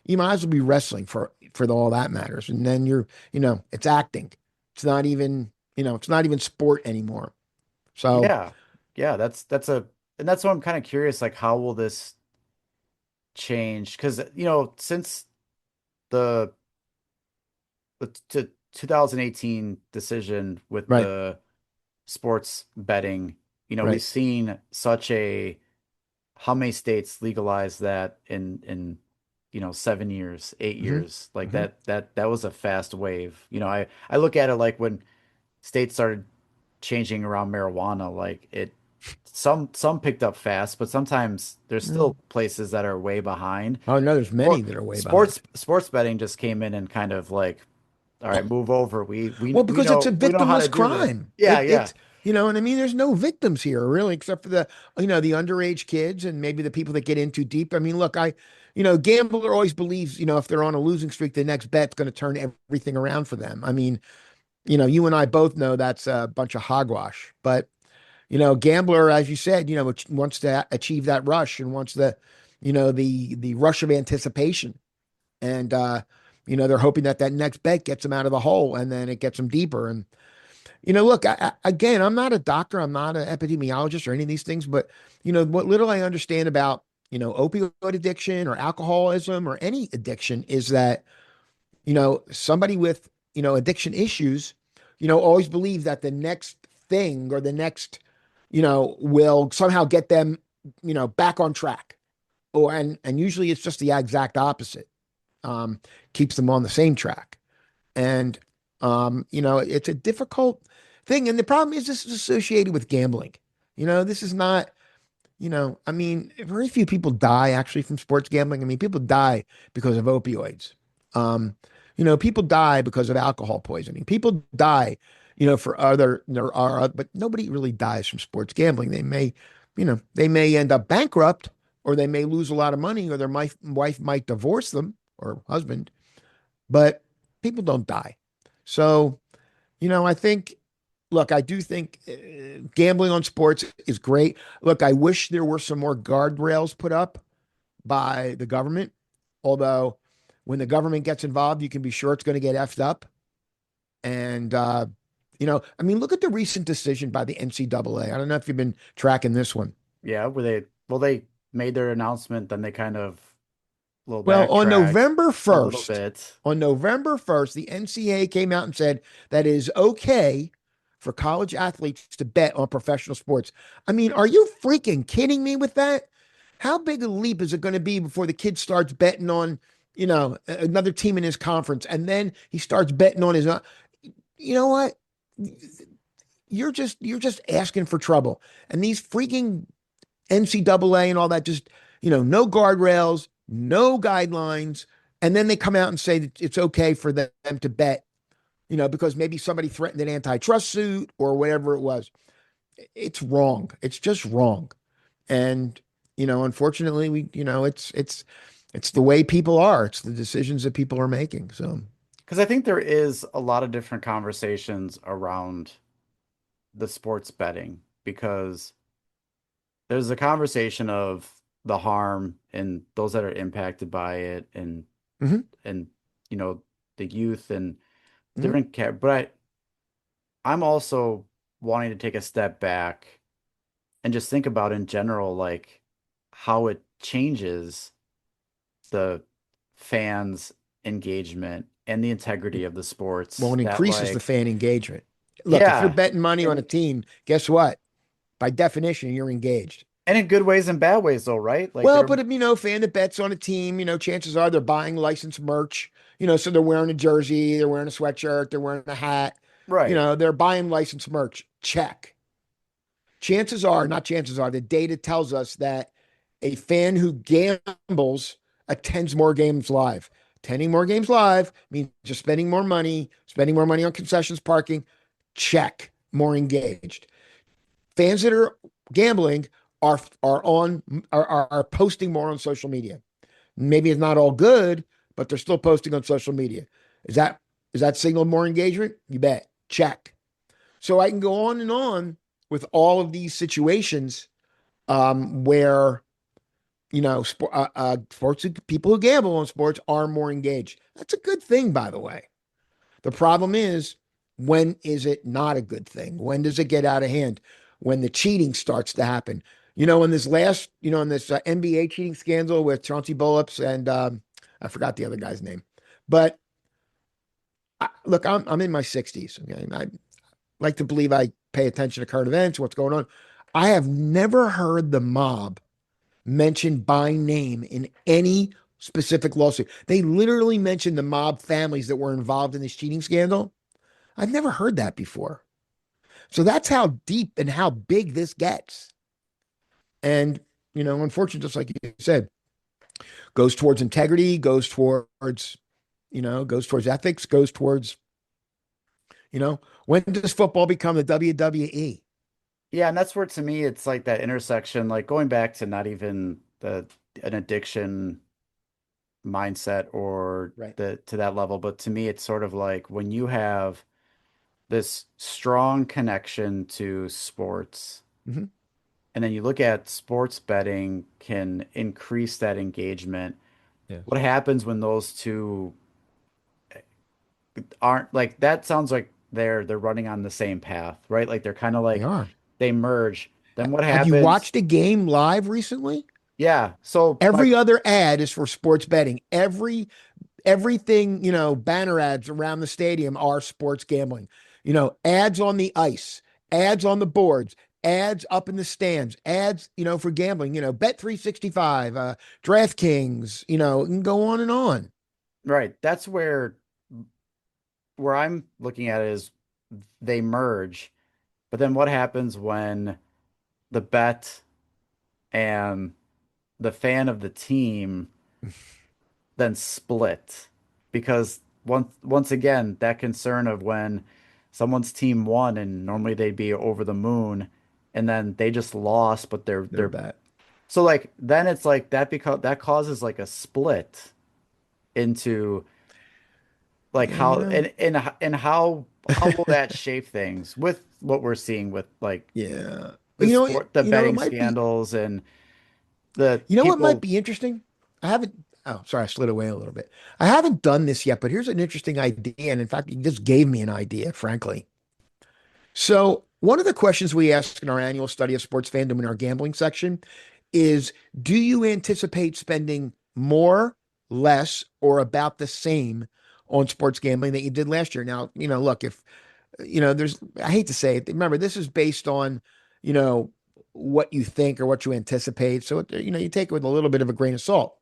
you might as well be wrestling for all that matters. And then it's acting. It's not even sport anymore. So Yeah. Yeah, that's what I'm kind of curious, like how will this change? Because since the the 2018 decision with right, the sports betting, we've right. seen such a how many states legalized that in 7 years, eight Hmm. years, like Hmm. that was a fast wave. I look at it like when states started changing around marijuana, like some picked up fast, but sometimes there's Mm. still places that are way behind. Oh no, there's Or many that are way behind. sports betting just came in and kind of like, all right, move over. Well, because it's a We know how to victimless do this. crime. Yeah, yeah. It's, you know, and I mean, there's no victims here really, except for the, you know, the underage kids and maybe the people that get in too deep. I mean, look, you know, gambler always believes, you know, if they're on a losing streak, the next bet's going to turn everything around for them. I mean, you know, you and I both know that's a bunch of hogwash. But, you know, gambler, as you said, you know, wants to achieve that rush and wants the, you know, the rush of anticipation. And, you know, they're hoping that that next bet gets them out of the hole and then it gets them deeper. And, you know, look, again, I'm not a doctor, I'm not an epidemiologist or any of these things, but, you know, what little I understand about, you know, opioid addiction or alcoholism or any addiction is that, you know, somebody with, you know, addiction issues, you know, always believe that the next thing or the next, you know, will somehow get them, you know, back on track. Or, and usually it's just the exact opposite, um, keeps them on the same track. And, you know, it's a difficult thing. And the problem is this is associated with gambling. You know, this is not, you know, I mean, very few people die actually from sports gambling. I mean, people die because of opioids. Um, you know, people die because of alcohol poisoning. People die, you know, for other, there are, but nobody really dies from sports gambling. They may, you know, they may end up bankrupt or they may lose a lot of money or their wife might divorce them or husband, but people don't die. So, you know, I think, look, I do think gambling on sports is great. Look, I wish there were some more guardrails put up by the government. Although, when the government gets involved, you can be sure it's going to get effed up. And, you know, I mean, look at the recent decision by the NCAA. I don't know if you've been tracking this one. Yeah, they made their announcement, then they kind of a little Well, backtracked a little bit. On November 1st, the NCAA came out and said that it is okay for college athletes to bet on professional sports. I mean, are you freaking kidding me with that? How big a leap is it going to be before the kid starts betting on, you know, another team in his conference and then he starts betting on his own? You know what? You're just asking for trouble. And these freaking NCAA and all that, just, you know, no guardrails, no guidelines. And then they come out and say that it's okay for them to bet, you know, because maybe somebody threatened an antitrust suit or whatever it was. It's wrong. It's just wrong. And, you know, unfortunately, you know, it's the way people are. It's the decisions that people are making. So, Because I think there is a lot of different conversations around the sports betting because there's a conversation of the harm and those that are impacted by it mhm, and you know the youth and mhm. different care. But I'm also wanting to take a step back and just think about in general like how it changes the fans' engagement and the integrity of the Well, sports it that increases the like fan engagement. Look, if you're yeah betting money on a and team, guess what? By definition, you're engaged. and in good ways and bad ways though, right? Like Well, they're but if, you know, fan that bets on a team, you know, chances are they're buying licensed merch, you know, so they're wearing a jersey, they're wearing a sweatshirt, they're wearing a hat, you right. know, they're buying licensed merch. Check. Chances are, not chances are, the data tells us that a fan who gambles attends more games live. Attending more games live means just spending more money on concessions, parking. Check. More engaged. Fans that are gambling are posting more on social media. Maybe it's not all good, but they're still posting on social media. Is that is that signal more engagement? You bet. Check. So I can go on with all of these situations, where, you know, sports people who gamble on sports are more engaged. That's a good thing, by the way. The problem is, when is it not a good thing? When does it get out of hand? When the cheating starts to happen. You know, in this last, you know, in this NBA cheating scandal with Chauncey Billups and, I forgot the other guy's name, but look, I'm in my 60s. Okay, I like to believe I pay attention to current events, what's going on. I have never heard the mob mentioned by name in any specific lawsuit. They literally mentioned the mob families that were involved in this cheating scandal. I've never heard that before. So that's how deep and how big this gets. And, unfortunately, just like you said, goes towards integrity, goes towards ethics, goes towards, when does football become the WWE? Yeah, and that's where to me it's like that intersection, like going back to not even the an addiction mindset or Right. the to that level, but to me it's sort of like when you have this strong connection to sports, Hmm. and then you look at sports betting can increase that engagement. Yes. What happens when those two aren't like that sounds like they're running on the same path, right? Like they're kind of They like are. they merge. Then what Have you happens? watched a game live recently? Yeah. So my Every other ad is for sports betting. Everything, banner ads around the stadium are sports gambling. Ads on the ice, ads on the boards, ads up in the stands, ads, for gambling, Bet 365, DraftKings, it can go on and on. right, that's where I'm looking at it is they merge. But then what happens when the bet and the fan of the team then split? Because once again, that concern of when someone's team won and normally they'd be over the moon and then they just lost, but They're they're bad. so like then it's like that because that causes like a split into like Yeah, you how know. and how will that shape things with what we're seeing with like Yeah. the You know, the it betting might be, scandals and the what might people. be interesting? I haven't, oh, sorry, I slid away a little bit. I haven't done this yet, but here's an interesting idea. And in fact, you just gave me an idea, frankly. So, one of the questions we ask in our annual study of sports fandom in our gambling section is, do you anticipate spending more, less, or about the same on sports gambling that you did last year? Now, look, if, I hate to say it, remember, this is based on, you know, what you think or what you anticipate. So, you take it with a little bit of a grain of salt.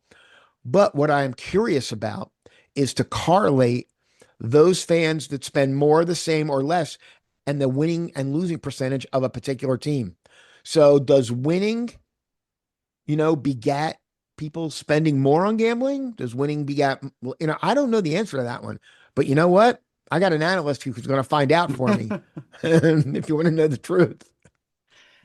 But what I am curious about is to correlate those fans that spend more, the same, or less, and the winning and losing percentage of a particular team. So does winning, begat people spending more on gambling? Does winning begat, I don't know the answer to that one. But you know what? I got an analyst who's going to find out for me if you want to know the truth,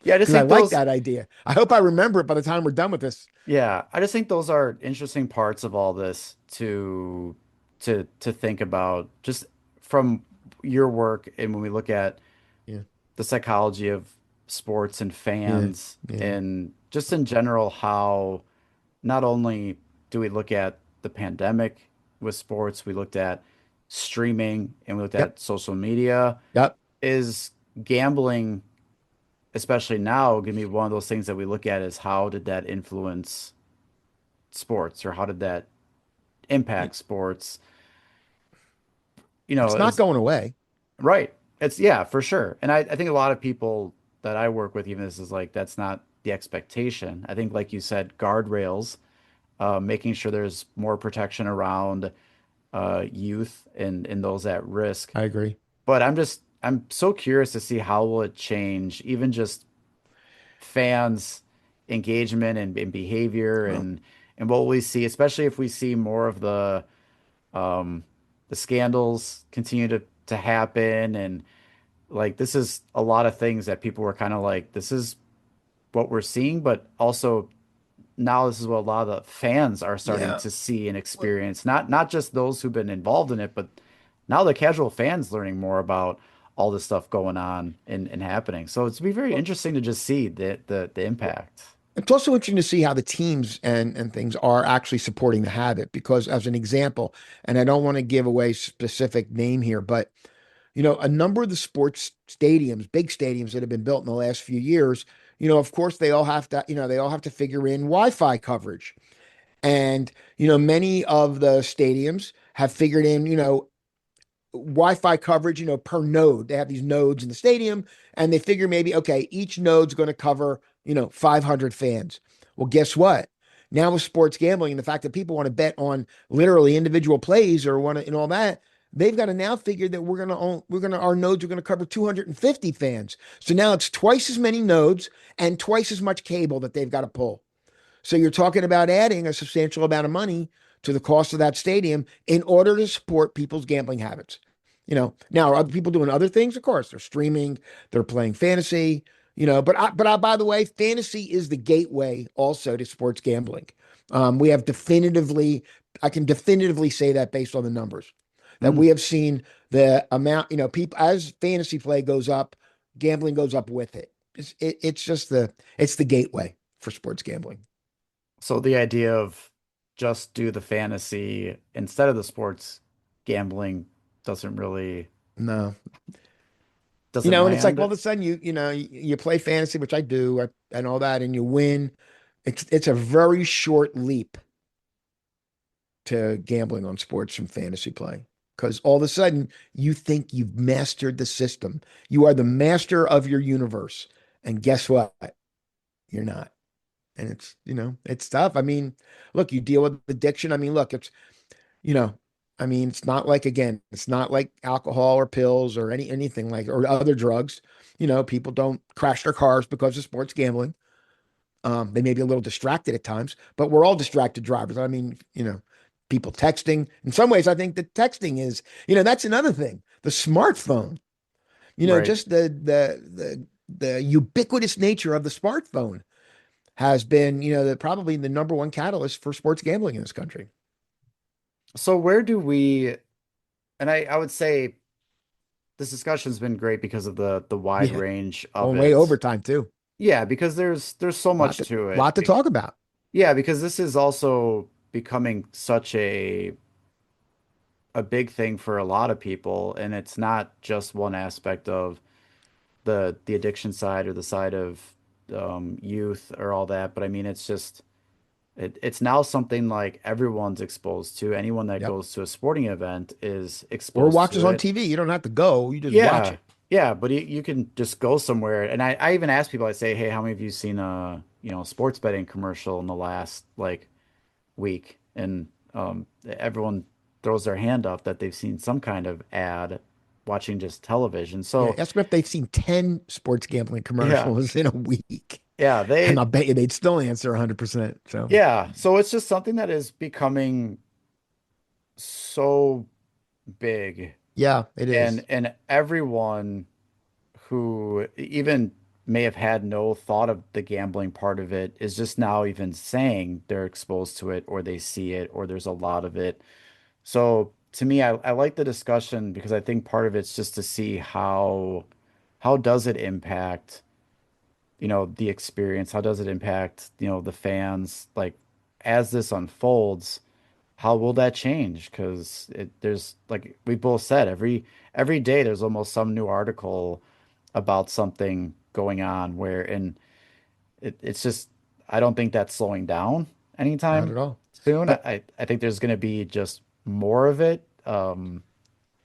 Yeah, I just because I think like those. that idea. I hope I remember it by the time we're done with this. Yeah, I just think those are interesting parts of all this to think about just from your work and when we look at Yeah. the psychology of sports and Yeah. fans Yeah. and just in general how not only do we look at the pandemic with sports, we looked at streaming and we looked Yep. at social media. Yep. Is gambling, especially now, going to be one of those things that we look at is how did that influence sports or how did that Yeah. impact sports? It's not Is going away. right. It's yeah, for sure. And I think a lot of people that I work with, even this is like that's not the expectation. I think, like you said, guardrails, making sure there's more protection around youth and those at risk. I agree. But I'm so curious to see how will it change, even just fans' engagement and behavior Well, and what we see, especially if we see more of um, the scandals continue to happen and like this is a lot of things that people were kind of like, this is what we're seeing, but also now this is what a lot of the fans are starting yeah. to see and Well, experience. Not just those who've been involved in it, but now the casual fans learning more about all this stuff going on and happening. So it's be very well, interesting to just see the impact. it's also interesting to see how the teams and things are actually supporting the habit. Because, as an example, and I don't want to give away specific name here, but a number of the sports stadiums, big stadiums that have been built in the last few years, of course, they all have to figure in Wi-Fi coverage. And, many of the stadiums have figured in, Wi-Fi coverage, per node. They have these nodes in the stadium, and they figure maybe, okay, each node's going to cover, 500 fans. Well, guess what? Now with sports gambling and the fact that people want to bet on literally individual plays or want to and all that, they've got to now figure that our nodes are going to cover 250 fans. So now it's twice as many nodes and twice as much cable that they've got to pull. So you're talking about adding a substantial amount of money to the cost of that stadium in order to support people's gambling habits. Now are other people doing other things? Of course, they're streaming, they're playing fantasy, by the way, fantasy is the gateway also to sports gambling. We have I can definitively say that based on the numbers that we have seen the amount, people as fantasy play goes up, gambling goes up with it. It's the gateway for sports gambling. So the idea of just do the fantasy instead of the sports gambling doesn't really No, doesn't and it's like land. all of a sudden you play fantasy, which I do, and all that, and you win. It's a very short leap to gambling on sports from fantasy play because all of a sudden you think you've mastered the system. You are the master of your universe, and guess what? You're not. And it's tough. I mean, look, you deal with addiction. I mean, look, you know, it's not like, again, it's not like alcohol or pills or anything like, or other drugs. People don't crash their cars because of sports gambling. They may be a little distracted at times, but we're all distracted drivers. I mean, people texting. In some ways, I think that texting is, that's another thing. The smartphone, Right. just the ubiquitous nature of the smartphone has been, probably the number one catalyst for sports gambling in this country. So where do we, and I would say this discussion's been great because of the wide Yeah, range of going way it. overtime too. Yeah, because there's so Lot much to, to it. lot to talk about. Yeah, because this is also becoming such a big thing for a lot of people, and it's not just one aspect of the addiction side or the side of youth or all that, but I mean it's just it's now something like everyone's exposed to. Anyone that Yep. goes to a sporting event is Or exposed watches to on it. TV. You don't have to go. You just watch Yeah. it. Yeah, but you can just go somewhere. And I even ask people, I say, hey, how many of you seen a, sports betting commercial in the last like week? And everyone throws their hand up that they've seen some kind of ad watching just television. Yeah. So Ask them if they've seen 10 sports gambling yeah, commercials in a week. yeah, And I'll bet you they'd still answer 100%. So, so it's just something that is becoming so big, yeah, it is. and everyone who even may have had no thought of the gambling part of it is just now even saying they're exposed to it or they see it or there's a lot of it. So to me, I like the discussion because I think part of it's just to see how does it impact, the experience? How does it impact, the fans? Like as this unfolds, how will that change? Because there's like we both said, every day there's almost some new article about something going on where and it's just I don't think that's slowing down Not anytime at all. soon. Uh, I think there's going to be just more of it.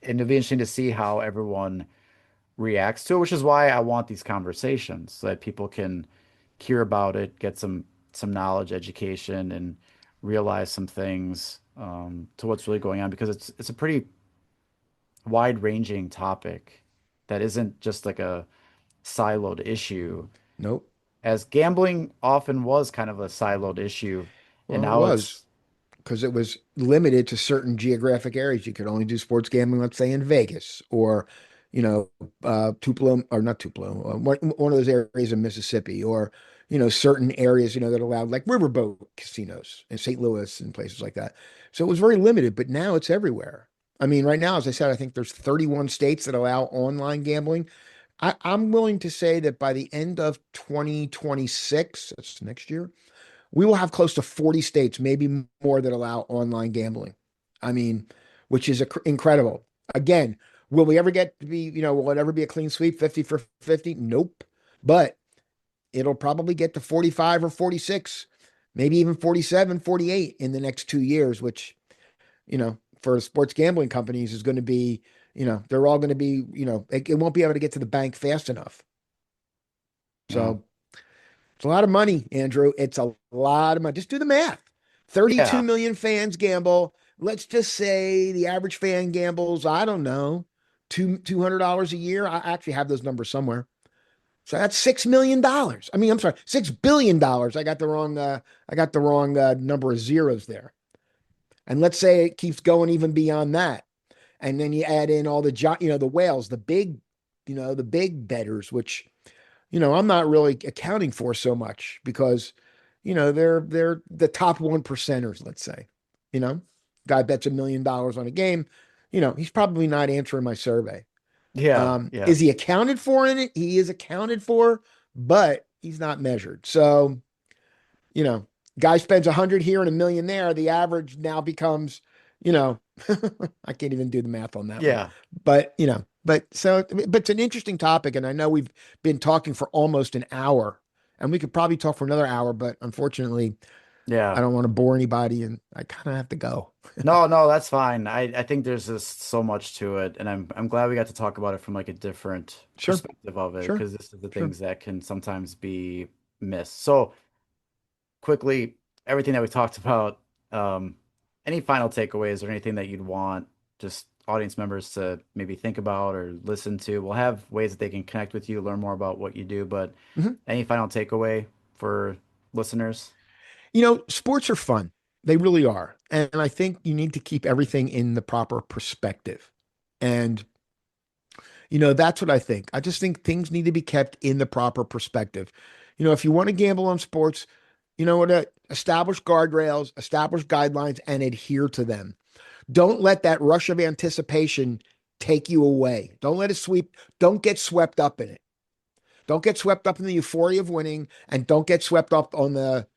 And it'll be interesting to see how everyone reacts to it, which is why I want these conversations so that people can hear about it, get some knowledge, education, and realize some things to what's really going on because it's a pretty wide-ranging topic that isn't just like a siloed issue, nope. as gambling often was kind of a siloed issue, and Well, it now was it's because it was limited to certain geographic areas. You could only do sports gambling, let's say in Vegas or, Tupelo or not Tupelo, one of those areas in Mississippi or, certain areas, that allowed like riverboat casinos in St. Louis and places like that. So it was very limited, but now it's everywhere. I mean, right now, as I said, I think there's 31 states that allow online gambling. I'm willing to say that by the end of 2026, that's next year, we will have close to 40 states, maybe more, that allow online gambling. I mean, which is incredible. Again, will we ever get to be, will it ever be a clean sweep 50 for 50? Nope. But it'll probably get to 45 or 46, maybe even 47, 48 in the next 2 years, which, for sports gambling companies is going to be, they're all going to be, it won't be able to get to the bank fast enough. yeah, So it's a lot of money, Andrew. It's a lot of money. Just do the math. 32 yeah, million fans gamble. let's just say the average fan gambles, I don't know, $200 a year. I actually have those numbers somewhere. So that's $6 million. I mean, I'm sorry, $6 billion. I got the wrong number of zeros there. And let's say it keeps going even beyond that. And then you add in all the whales, the big betters, which, I'm not really accounting for so much because, they're the top 1%ers, let's say, you know, guy bets $1 million on a game, he's probably not answering my survey. Yeah, yeah, Is he accounted for in it? He is accounted for, but he's not measured. So, you know, guy spends 100 here and $1 million there. The average now becomes, you know, I can't even do the math on that one. yeah, But, but it's an interesting topic. And I know we've been talking for almost an hour and we could probably talk for another hour, but unfortunately, I yeah. don't want to bore anybody and I kind of have to go. No, no, that's fine. I think there's just so much to it, and I'm glad we got to talk about it from like a different Sure, perspective of it, sure, because this is the sure. things that can sometimes be missed. So quickly, everything that we talked about, any final takeaways or anything that you'd want just audience members to maybe think about or listen to? We'll have ways that they can connect with you, learn more about what you do, but Mhm. any final takeaway for listeners? Sports are fun. They really are. And I think you need to keep everything in the proper perspective. And, that's what I think. I just think things need to be kept in the proper perspective. If you want to gamble on sports, what establish guardrails, establish guidelines, and adhere to them. Don't let that rush of anticipation take you away. Don't let it sweep. Don't get swept up in it. Don't get swept up in the euphoria of winning, and don't get swept up on the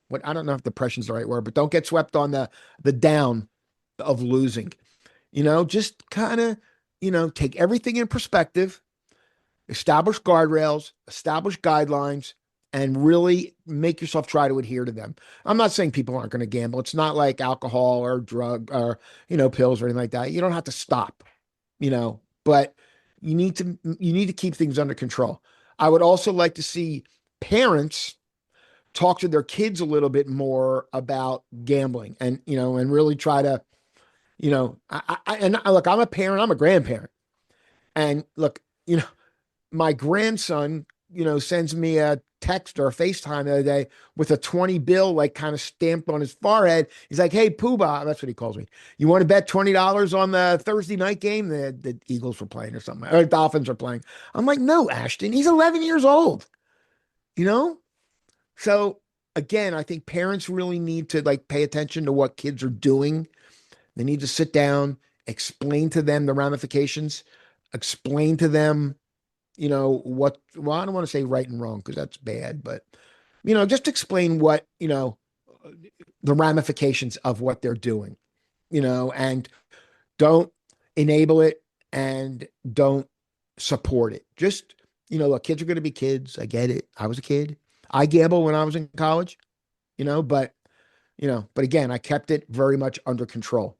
what I don't know if depression is the right word, but don't get swept on the down of losing. Just kind of, take everything in perspective, establish guardrails, establish guidelines, and really make yourself try to adhere to them. I'm not saying people aren't going to gamble. It's not like alcohol or drug or, pills or anything like that. You don't have to stop, but you need to keep things under control. I would also like to see parents talk to their kids a little bit more about gambling and really try to, look, I'm a parent, I'm a grandparent. And look, my grandson, sends me a text or a FaceTime the other day with a 20 bill, like kind of stamped on his forehead. He's like, "Hey, Poobah," that's what he calls me. "You want to bet $20 on the Thursday night game? The Eagles were playing or something, or Dolphins are playing." I'm like, "No, Ashton, he's 11 years old, you know? So again, I think parents really need to like pay attention to what kids are doing. They need to sit down, explain to them the ramifications, explain to them, I don't want to say right and wrong because that's bad, but just explain what, the ramifications of what they're doing, and don't enable it and don't support it. Just, look, kids are going to be kids. I get it. I was a kid. I gambled when I was in college, but, but again, I kept it very much under control.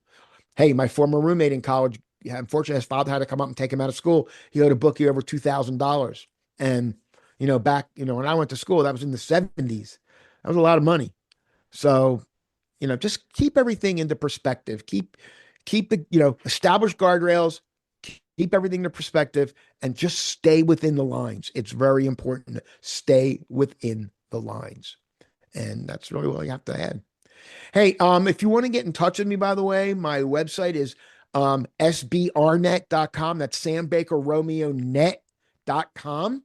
Hey, my former roommate in college, yeah, unfortunately, his father had to come up and take him out of school. He owed a bookie over $2,000. And, back, when I went to school, that was in the 70s. That was a lot of money. So, just keep everything into perspective. Keep the, establish guardrails, keep everything to perspective, and just stay within the lines. It's very important to stay within the lines. And that's really all you have to add. Hey, if you want to get in touch with me, by the way, my website is SBRnet.com. That's Sam Baker Romeo net.com.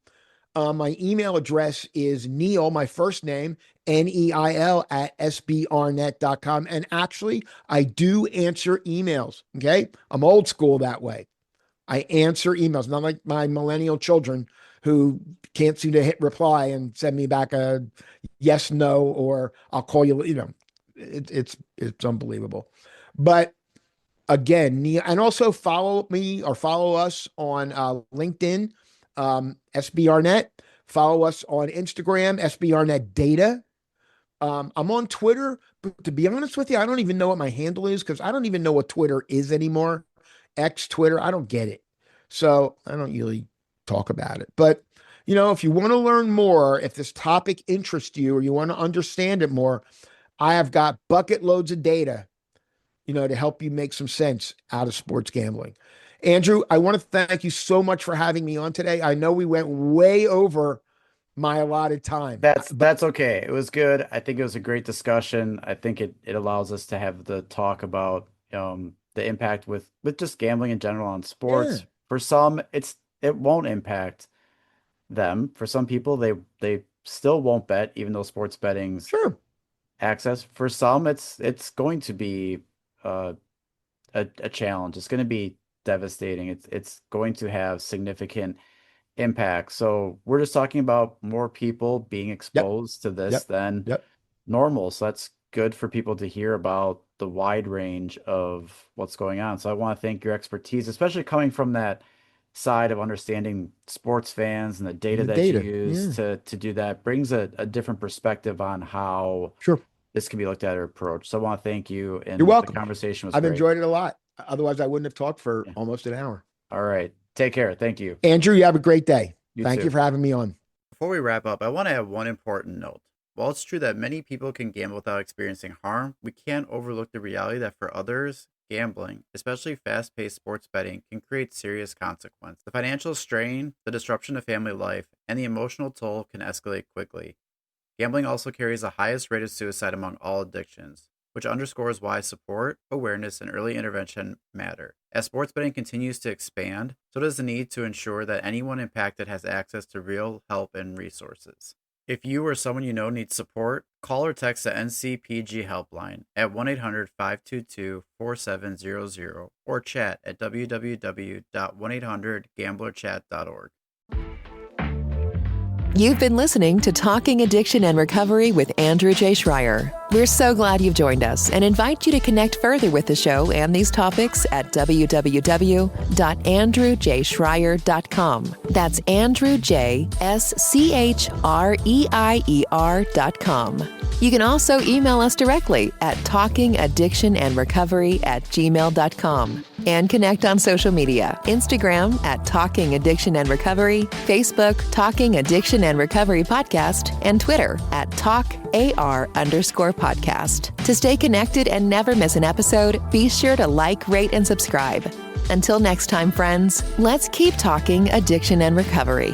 My email address is Neil, my first name, Neil at SBRnet.com. And actually, I do answer emails. Okay. I'm old school that way. I answer emails, not like my millennial children who can't seem to hit reply and send me back a yes, no, or I'll call you, it's unbelievable. But again, and also follow me or follow us on LinkedIn, SBRnet. Follow us on Instagram, SBRnet Data. I'm on Twitter, but to be honest with you, I don't even know what my handle is because I don't even know what Twitter is anymore. X, Twitter, I don't get it. So I don't really talk about it. But, if you want to learn more, if this topic interests you or you want to understand it more, I have got bucket loads of data to help you make some sense out of sports gambling. Andrew, I want to thank you so much for having me on today. I know we went way over my allotted time. That's okay. It was good. I think it was a great discussion. I think it allows us to have the talk about the impact with just gambling in general on Yeah, sports. For some, it won't impact them. For some people, they still won't bet, even though sports betting's sure. access. For some, it's going to be uh, a challenge. It's going to be devastating. It's going to have significant impact. So we're just talking about more people being Yep, exposed to this yep, than yep. normal. So that's good for people to hear about the wide range of what's going on. So I want to thank your expertise, especially coming from that side of understanding sports fans and the And data the that you data. use Yeah, to do that brings a different perspective on how sure. this can be looked at or approached. So I want to thank you, You're and the welcome. conversation was I've great. enjoyed it a lot. Otherwise, I wouldn't have talked for Yeah. almost an hour. All right. Take care. Thank you. Andrew, you have a great day. You Thank you too. for having me on. Before we wrap up, I want to add one important note. While it's true that many people can gamble without experiencing harm, we can't overlook the reality that for others, gambling, especially fast paced sports betting, can create serious consequence. The financial strain, the disruption of family life, and the emotional toll can escalate quickly. Gambling also carries the highest rate of suicide among all addictions, which underscores why support, awareness, and early intervention matter. As sports betting continues to expand, so does the need to ensure that anyone impacted has access to real help and resources. If you or someone you know needs support, call or text the NCPG helpline at 1-800-522-4700 or chat at www.1800gamblerchat.org. You've been listening to Talking Addiction and Recovery with Andrew J. Schreier. We're so glad you've joined us and invite you to connect further with the show and these topics at www.andrewjschreier.com. That's AndrewJSCHREIER.com. You can also email us directly at talkingaddictionandrecovery@gmail.com and connect on social media, Instagram at Talking Addiction and Recovery, Facebook Talking Addiction and Recovery Podcast, and Twitter at TalkAR_podcast. To stay connected and never miss an episode, be sure to like, rate, and subscribe. Until next time, friends, let's keep talking addiction and recovery.